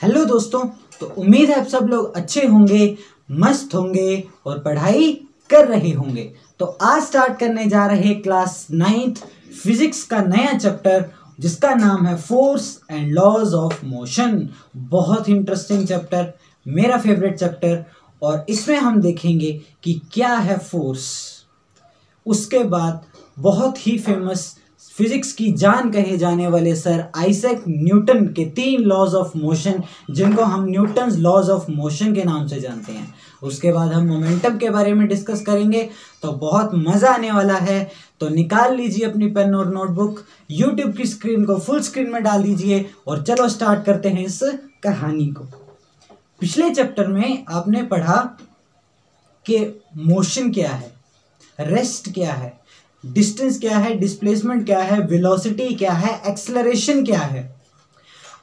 Hello दोस्तों। तो उम्मीद है आप सब लोग अच्छे होंगे, मस्त होंगे और पढ़ाई कर रहे होंगे। तो आज स्टार्ट करने जा रहे क्लास 9th फिजिक्स का नया चैप्टर जिसका नाम है force and laws of motion. बहुत इंटरेस्टिंग चैप्टर, मेरा फेवरेट चैप्टर। और इसमें हम देखेंगे कि क्या है फोर्स। उसके बाद बहुत ही फेमस फिजिक्स की जान कहे जाने वाले सर आइजैक न्यूटन के 3 लॉज ऑफ मोशन, जिनको हम न्यूटन्स लॉज ऑफ मोशन के नाम से जानते हैं। उसके बाद हम मोमेंटम के बारे में डिस्कस करेंगे, तो बहुत मज़ा आने वाला है। तो निकाल लीजिए अपनी पेन और नोटबुक, यूट्यूब की स्क्रीन को फुल स्क्रीन में डाल दीजिए और चलो स्टार्ट करते हैं इस कहानी को। पिछले चैप्टर में आपने पढ़ा कि मोशन क्या है, रेस्ट क्या है, डिस्टेंस क्या है, डिस्प्लेसमेंट क्या है, वेलोसिटी क्या है, एक्सेलरेशन क्या है।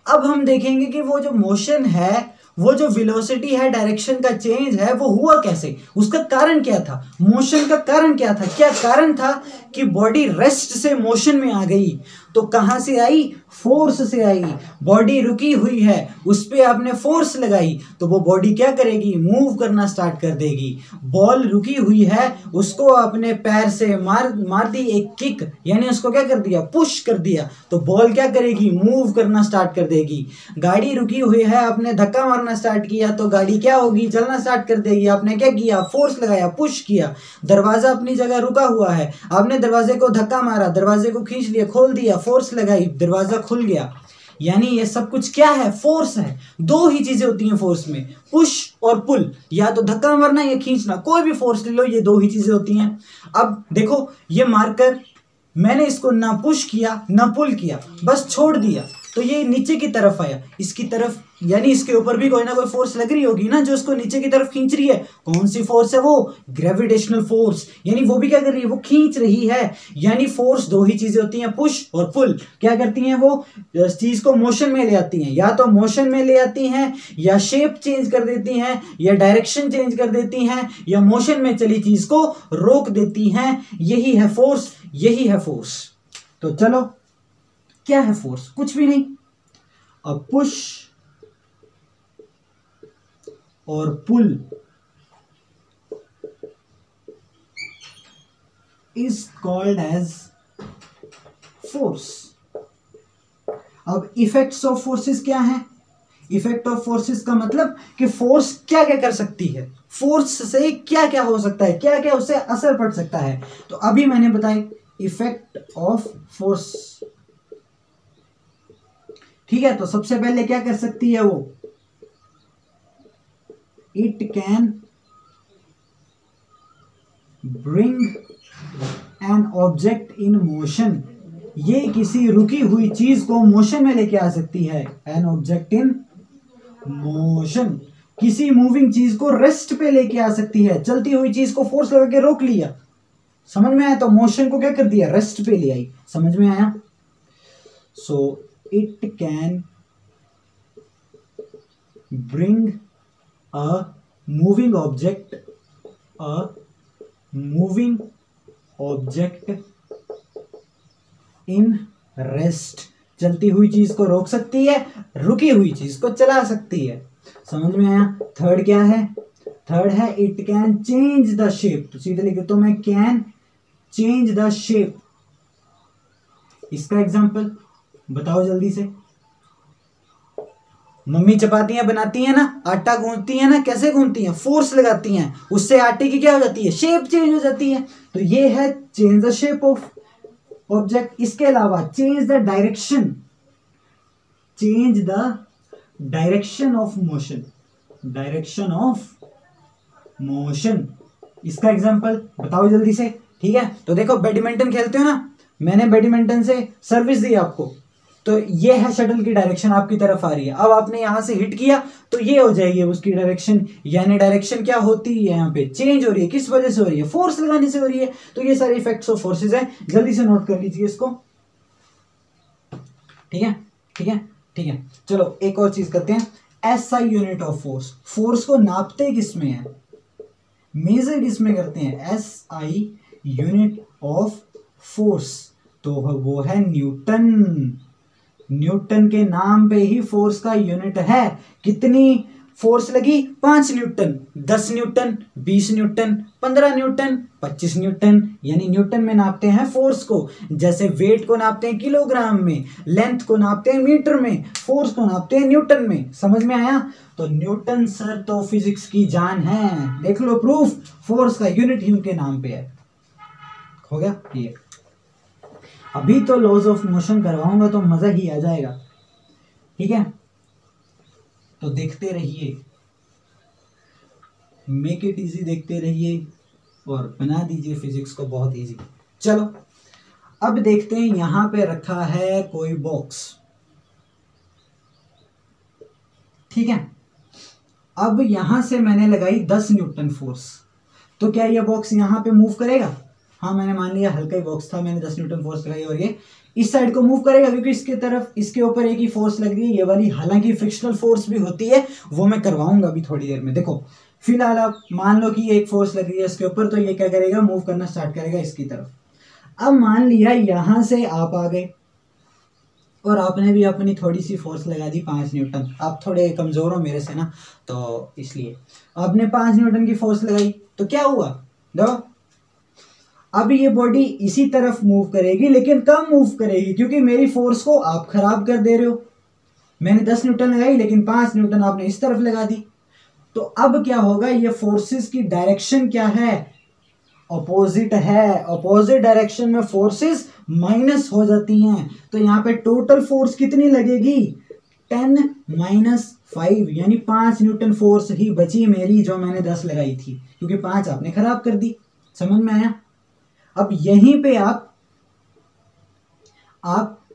अब हम देखेंगे कि वो जो मोशन है, वो जो वेलोसिटी है, डायरेक्शन का चेंज है, वो हुआ कैसे, उसका कारण क्या था, मोशन का कारण क्या था। क्या कारण था कि बॉडी रेस्ट से मोशन में आ गई। तो कहाँ से आई? फोर्स से आई। बॉडी रुकी हुई है, उस पर आपने फोर्स लगाई तो वो बॉडी क्या करेगी? मूव करना स्टार्ट कर देगी। बॉल रुकी हुई है, उसको आपने पैर से मार दी एक किक, यानी उसको क्या कर दिया? पुश कर दिया, तो बॉल क्या करेगी? मूव करना स्टार्ट कर देगी। गाड़ी रुकी हुई है, आपने धक्का मारना स्टार्ट किया तो गाड़ी क्या होगी? चलना स्टार्ट कर देगी। आपने क्या किया? फोर्स लगाया, पुश किया। दरवाजा अपनी जगह रुका हुआ है, आपने दरवाजे को धक्का मारा, दरवाजे को खींच लिया, खोल दिया, फोर्स लगाई, दरवाजा खुल गया। यानी ये सब कुछ क्या है? फोर्स है। दो ही चीजें होती हैं फोर्स में, पुश और पुल। या तो धक्का मारना या खींचना, कोई भी फोर्स ले लो, ये दो ही चीजें होती हैं। अब देखो, ये मार्कर मैंने इसको ना पुश किया ना पुल किया, बस छोड़ दिया तो ये नीचे की तरफ आया, इसकी तरफ, यानी इसके ऊपर भी कोई ना कोई फोर्स लग रही होगी ना, जो इसको नीचे की तरफ खींच रही है। कौन सी फोर्स है वो? Gravitational force. यानी वो भी क्या कर रही है? वो खींच रही है। यानी फोर्स दो ही चीजें होती हैं, पुश और पुल। क्या करती हैं वो? चीज को मोशन में ले आती हैं, या तो मोशन में ले आती हैं, या शेप चेंज कर देती हैं, या डायरेक्शन चेंज कर देती हैं, या मोशन में चली चीज को रोक देती हैं। यही है फोर्स, यही है फोर्स। तो चलो, क्या है फोर्स? कुछ भी नहीं। अब पुश और pull is called as force. अब इफेक्ट्स ऑफ फोर्सेस क्या है? इफेक्ट ऑफ फोर्सेस का मतलब कि फोर्स क्या क्या कर सकती है, फोर्स से क्या क्या हो सकता है, क्या क्या उससे असर पड़ सकता है। तो अभी मैंने बताया इफेक्ट ऑफ फोर्स, ठीक है। तो सबसे पहले क्या कर सकती है वो? It can bring an object in motion. ये किसी रुकी हुई चीज को मोशन में लेके आ सकती है। एन ऑब्जेक्ट इन मोशन, किसी मूविंग चीज को रेस्ट पे लेके आ सकती है। चलती हुई चीज को फोर्स लगा के रोक लिया, समझ में आया? तो मोशन को क्या कर दिया? रेस्ट पे ले आई। समझ में आया? So it can bring a moving object in rest। चलती हुई चीज को रोक सकती है, रुकी हुई चीज को चला सकती है। समझ में आया? थर्ड क्या है? थर्ड है it can change the shape. तो सीधे लिखे तो मैं कैन चेंज द शेप। इसका एग्जांपल बताओ जल्दी से। मम्मी चपातियां बनाती हैं ना, आटा गूंथती हैं ना, कैसे गूंथती हैं? फोर्स लगाती हैं, उससे आटे की क्या हो जाती है? शेप चेंज हो जाती है। तो ये है change the shape of object. इसके अलावा change the direction, change the direction of motion, direction of motion. इसका एग्जांपल बताओ जल्दी से। ठीक है, तो देखो बैडमिंटन खेलते हो ना, मैंने बैडमिंटन से सर्विस दी आपको, तो ये है शटल की डायरेक्शन आपकी तरफ आ रही है। अब आपने यहां से हिट किया तो ये हो जाएगी उसकी डायरेक्शन। यानी डायरेक्शन क्या होती है? यहाँ पे चेंज हो रही है। किस वजह से हो रही है? फोर्स लगाने से हो रही है। तो ये सारे इफेक्ट्स ऑफ फोर्सेस है, जल्दी से नोट कर लीजिए इसको। ठीक है, ठीक है, ठीक है। चलो एक और चीज करते हैं। SI unit of force. Force को नापते किसमें है? मेजर किसमें करते हैं? एसआई यूनिट ऑफ फोर्स, तो वो है न्यूटन। न्यूटन के नाम पे ही फोर्स का यूनिट है। कितनी फोर्स लगी? 5 Newton, 10 Newton, 20 Newton, 15 Newton, 25 Newton, यानी न्यूटन में नापते हैं फोर्स को। जैसे वेट को नापते हैं किलोग्राम में, लेंथ को नापते हैं मीटर में, फोर्स को नापते हैं न्यूटन में। समझ में आया? तो न्यूटन सर तो फिजिक्स की जान है। देख लो प्रूफ, फोर्स का यूनिट ही उनके नाम पे है। हो गया ये। अभी तो लॉज ऑफ मोशन करवाऊंगा तो मजा ही आ जाएगा। ठीक है, तो देखते रहिए, मेक इट इजी देखते रहिए और बना दीजिए फिजिक्स को बहुत इजी। चलो अब देखते हैं, यहां पे रखा है कोई बॉक्स। ठीक है, अब यहां से मैंने लगाई 10 न्यूटन फोर्स, तो क्या ये बॉक्स यहां पे मूव करेगा? हाँ, मैंने मान लिया हल्का ही बॉक्स था, मैंने 10 न्यूटन फोर्स लगाई और ये इस साइड को मूव करेगा, क्योंकि इसके तरफ इसके ऊपर एक ही फोर्स लग रही है, ये वाली। हालांकि फ्रिक्शनल फोर्स भी होती है, वो मैं करवाऊंगा अभी थोड़ी देर में। देखो फिलहाल आप मान लो कि एक फोर्स लग रही है इसके ऊपर, तो ये क्या करेगा? मूव करना स्टार्ट करेगा इसकी तरफ। अब मान लिया यहां से आप आ गए और आपने भी अपनी थोड़ी सी फोर्स लगा दी 5 न्यूटन। आप थोड़े कमजोर हो मेरे से ना, तो इसलिए आपने 5 न्यूटन की फोर्स लगाई, तो क्या हुआ? देखो अब ये बॉडी इसी तरफ मूव करेगी, लेकिन कम मूव करेगी, क्योंकि मेरी फोर्स को आप खराब कर दे रहे हो। मैंने 10 न्यूटन लगाई, लेकिन 5 न्यूटन आपने इस तरफ लगा दी। तो अब क्या होगा? ये फोर्सेस की डायरेक्शन क्या है? अपोजिट है। अपोजिट डायरेक्शन में फोर्सेस माइनस हो जाती हैं। तो यहाँ पे टोटल फोर्स कितनी लगेगी? 10 - 5, यानी 5 न्यूटन फोर्स ही बची मेरी, जो मैंने 10 लगाई थी, क्योंकि 5 आपने खराब कर दी। समझ में आया? अब यहीं पे आप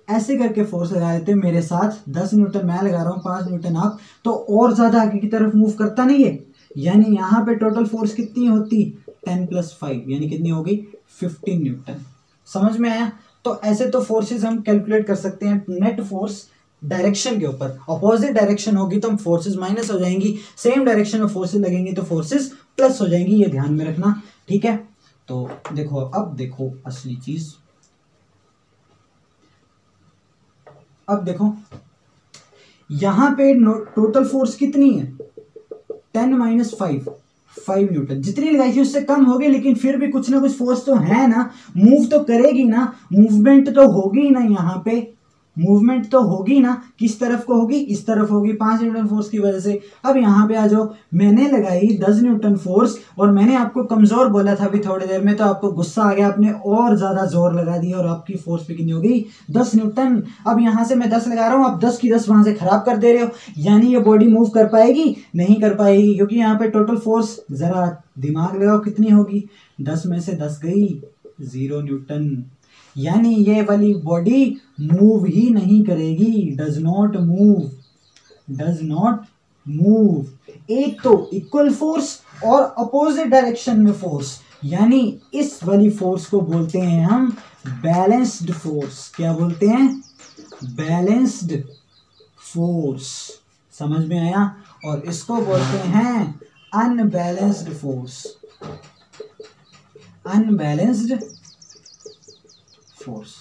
ऐसे करके फोर्स लगा देते हो मेरे साथ। 10 न्यूटन मैं लगा रहा हूँ, 5 न्यूटन आप, तो और ज्यादा आगे की तरफ मूव करता नहीं है। यानी यहाँ पे टोटल फोर्स कितनी होती? 10 + 5, यानी कितनी होगी? 15 न्यूटन। समझ में आया? तो ऐसे तो फोर्सेस हम कैलकुलेट कर सकते हैं नेट फोर्स डायरेक्शन के ऊपर। अपोजिट डायरेक्शन होगी तो हम फोर्सेस माइनस हो जाएंगी, सेम डायरेक्शन में फोर्सेस लगेंगी तो फोर्सेस प्लस हो जाएंगी। ये ध्यान में रखना, ठीक है? तो देखो, अब देखो असली चीज। अब देखो यहां पे टोटल फोर्स कितनी है? 10 - 5 न्यूटन। जितनी लगाई थी उससे कम हो गई, लेकिन फिर भी कुछ ना कुछ फोर्स तो है ना, मूव तो करेगी ना, मूवमेंट तो होगी ना, यहाँ पे मूवमेंट तो होगी ना। किस तरफ को होगी? इस तरफ होगी, 5 न्यूटन फोर्स की वजह से। अब यहाँ पे आ जाओ, मैंने लगाई 10 न्यूटन फोर्स और मैंने आपको कमजोर बोला था अभी थोड़ी देर में, तो आपको गुस्सा आ गया, आपने और ज्यादा जोर लगा दिया और आपकी फोर्स पे कितनी हो गई? 10 न्यूटन। अब यहाँ से मैं 10 लगा रहा हूँ, आप 10 की 10 वहां से खराब कर दे रहे हो, यानी ये बॉडी मूव कर पाएगी? नहीं कर पाएगी, क्योंकि यहाँ पे टोटल फोर्स, जरा दिमाग लगाओ, कितनी होगी? 10 में से 10 गई, 0 न्यूटन। यानी ये वाली बॉडी मूव ही नहीं करेगी। Does not move, does not move. एक तो इक्वल फोर्स और अपोजिट डायरेक्शन में फोर्स, यानी इस वाली फोर्स को बोलते हैं हम बैलेंस्ड फोर्स। क्या बोलते हैं? Balanced force. समझ में आया? और इसको बोलते हैं अनबैलेंस्ड फोर्स। Unbalanced force.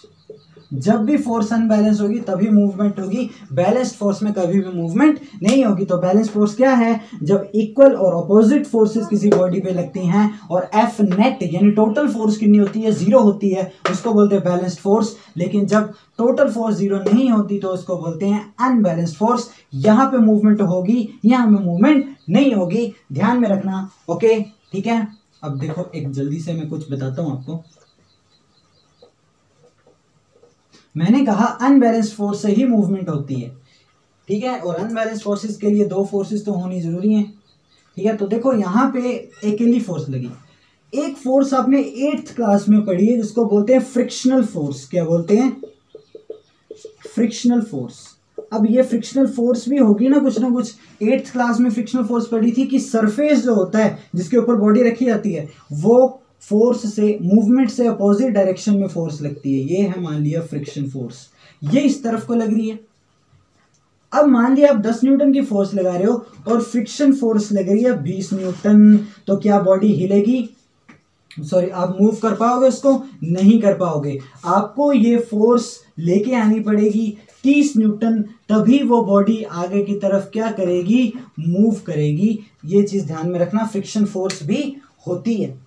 जब भी फोर्स अनबैलेंस होगी तभी मूवमेंट होगी, बैलेंस्ड फोर्स में कभी भी मूवमेंट नहीं होगी। तो बैलेंस फोर्स क्या है? जब इक्वल और अपोजिट फोर्सेस किसी बॉडी पे लगती हैं और एफ नेट यानी टोटल फोर्स कितनी होती है? 0 होती है, उसको बोलते हैं बैलेंस्ड फोर्स। लेकिन जब टोटल फोर्स 0 नहीं होती तो उसको बोलते हैं अनबैलेंस्ड फोर्स। यहाँ पे मूवमेंट होगी, यहाँ पे मूवमेंट नहीं होगी, ध्यान में रखना। ओके, ठीक है? अब देखो, एक जल्दी से मैं कुछ बताता हूँ आपको। मैंने कहा अनबैलेंस्ड फोर्स से ही मूवमेंट होती है, ठीक है? और अनबैलेंस्ड फोर्सेस के लिए 2 फोर्सेस तो होनी जरूरी हैं, ठीक है? तो देखो यहाँ पे अकेली फोर्स लगी। एक फोर्स आपने 8th क्लास में पढ़ी है, जिसको बोलते हैं फ्रिक्शनल फोर्स। क्या बोलते हैं? Frictional force. अब ये फ्रिक्शनल फोर्स भी होगी ना कुछ 8th क्लास में फ्रिक्शनल फोर्स पढ़ी थी कि सरफेस जो होता है जिसके ऊपर बॉडी रखी जाती है, वो फोर्स से, मूवमेंट से अपोजिट डायरेक्शन में फोर्स लगती है। ये है मान लिया फ्रिक्शन फोर्स, ये इस तरफ को लग रही है। अब मान लिया आप 10 न्यूटन की फोर्स लगा रहे हो और फ्रिक्शन फोर्स लग रही है 20 न्यूटन, तो क्या बॉडी हिलेगी? सॉरी, आप मूव कर पाओगे उसको? नहीं कर पाओगे। आपको ये फोर्स लेके आनी पड़ेगी 30 न्यूटन, तभी वो बॉडी आगे की तरफ क्या करेगी, मूव करेगी। ये चीज ध्यान में रखना, फ्रिक्शन फोर्स भी होती है।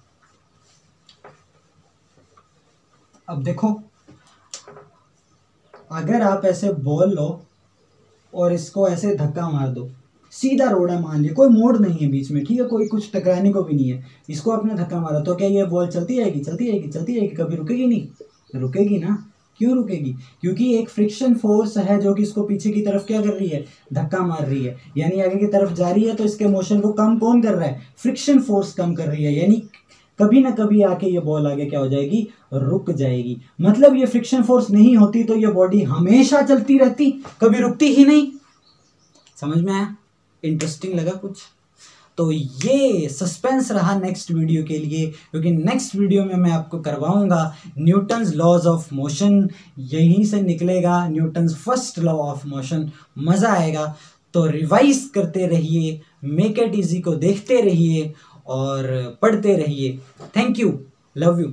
अब देखो, अगर आप ऐसे बॉल लो और इसको ऐसे धक्का मार दो, सीधा रोड है मान लिया, कोई मोड़ नहीं है बीच में, ठीक है, कोई कुछ टकराने को भी नहीं है, इसको आपने धक्का मारा तो क्या ये बॉल चलती जाएगी, चलती जाएगी, चलती जाएगी, कभी रुकेगी नहीं, रुकेगी ना। क्यों रुकेगी? क्योंकि एक फ्रिक्शन फोर्स है जो कि इसको पीछे की तरफ क्या कर रही है, धक्का मार रही है, यानी आगे की तरफ जा रही है। तो इसके मोशन को कम कौन कर रहा है, फ्रिक्शन फोर्स कम कर रही है, यानी कभी ना कभी आके ये बॉल आगे क्या हो जाएगी, रुक जाएगी। मतलब ये फ्रिक्शन फोर्स नहीं होती तो ये बॉडी हमेशा चलती रहती, कभी रुकती ही नहीं। समझ में आया? इंटरेस्टिंग लगा कुछ? तो ये सस्पेंस रहा नेक्स्ट वीडियो के लिए, क्योंकि नेक्स्ट वीडियो में मैं आपको करवाऊंगा न्यूटन्स लॉज ऑफ मोशन, यहीं से निकलेगा Newton's first law of motion. मज़ा आएगा। तो रिवाइज करते रहिए, मेक इट इजी को देखते रहिए और पढ़ते रहिए। Thank you, love you.